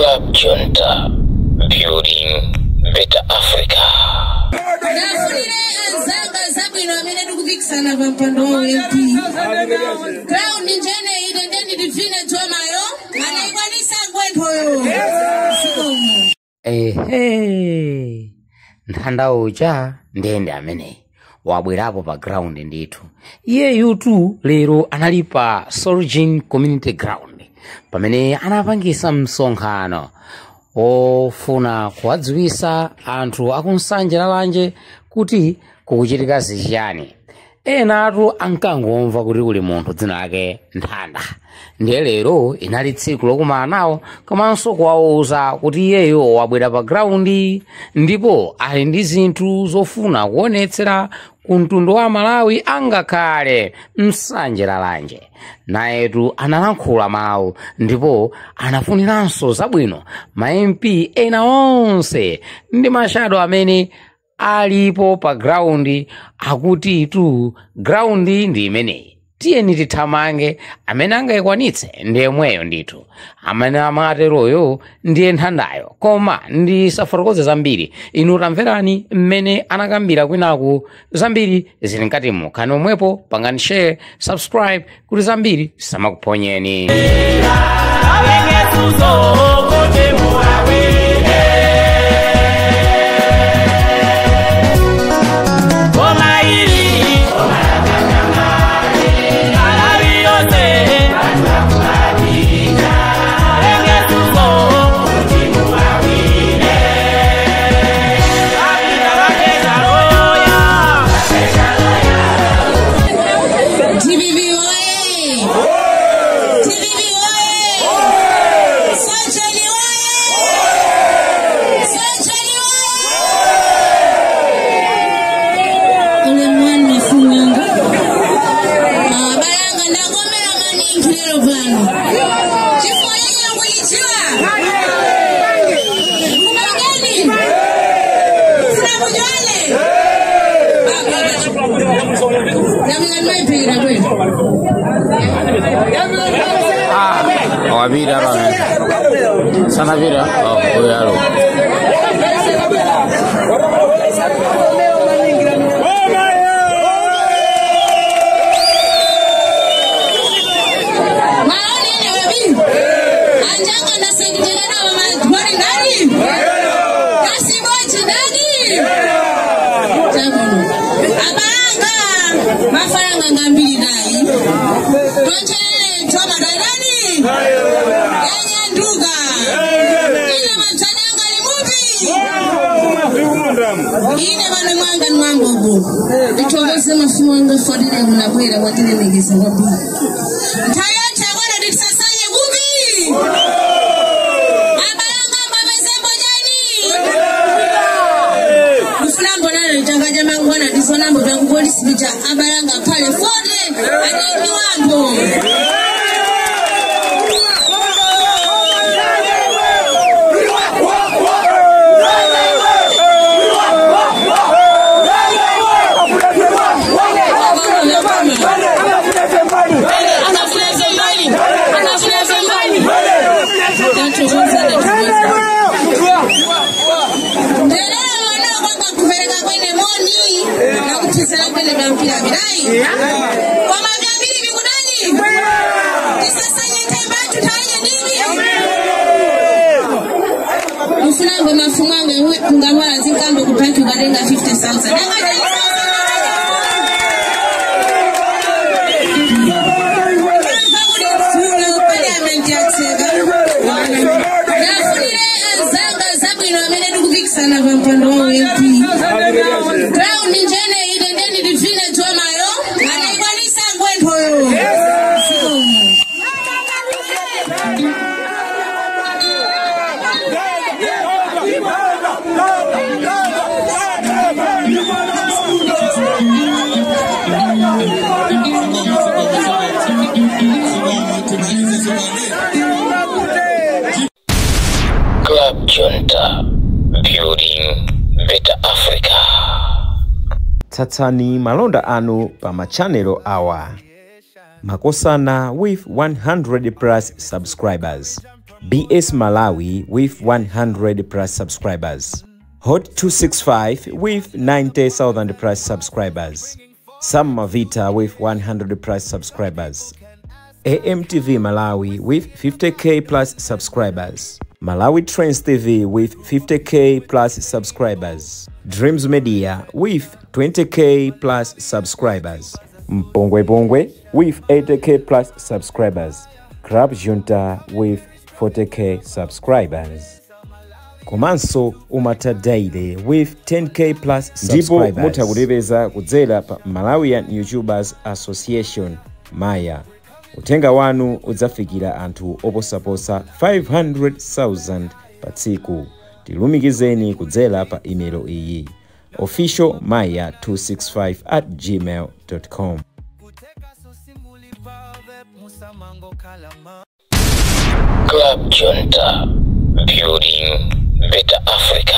Club Junta, building better Africa. Nthanda uja ndende amene wabwerapo pa ground ndithu. Iyeyu tu lero analipa Solgen Community Ground pamene anapangisa msonkhano ofuna kuwadziwisa anthu akunsanje lalanje kuti kukuchitika zichani. Enatu ankangomva kuti kuli munthu dzina lake Nthanda. Ndiye lero inali tsiku lokumana nawo komanso kuwauza kuti iyeyo wabwera pa ground ndipo ali ndi zinthu zofuna kuonetsera kumtundu wa Malawi angakhale msanje lalanje. Nayetu analankhula mawu ndipo anafuniranso zabwino ma MP ena onse ndi mashado amene alipo pa ground akuti tu ground ndi imeneyi. Tiyeni tithamange amene angayikwanitse ndiye mweyo ndithu. Amene amateroyo ndiye Nthandayo. Koma ndi safotokoze zambiri. Inu tamverani mmene anakambira kwinaku zambiri zili nkati mukhani omwepo pangani share, subscribe kuti zambiri zisamakuponyeni. Wabira bana sana bira oyalo ine bana mwanga mwambogo nditongoze mafuanga fadile mnakwera watile megeza wapi tayata wana ditsasanye gubi abalanga mbamezembo jani ufunambo nalo litangaja mangu wana disonambo vya polisi bija abalanga pale fode adini wambo Ufunambo mafumanga kungamara zinkambo kupaki ukalenga 50,000 sana vampando wa MP ground njene idendeni divine tuamayo anaikwanisa ngwendoyo Club Junta, building better Africa. Tsatsani malonda anu pa machanelo awa. Makosana with 100 plus subscribers. BS Malawi with 100 plus subscribers. Hot 265 with 90,000 plus subscribers. Sam Mavita with 100 plus subscribers. AMTV Malawi with 50k plus subscribers. Malawi Trends TV with 50k plus subscribers. Dreams Media with 20k plus subscribers. Mpongwe Pongwe with 80k plus subscribers. Club Junta with 40k subscribers. Komanso Umata Daily with 10k plus subscribers. Ndipo mutakutipeza kudzera pa Malawian YouTubers Association Maya. Utenga wanu udzafikira anthu oposaposa 500,000 pa tsiku. Tilumikizeni kudzera pa email iyi officialmaya265@gmail.com. Club Junta, building better Africa.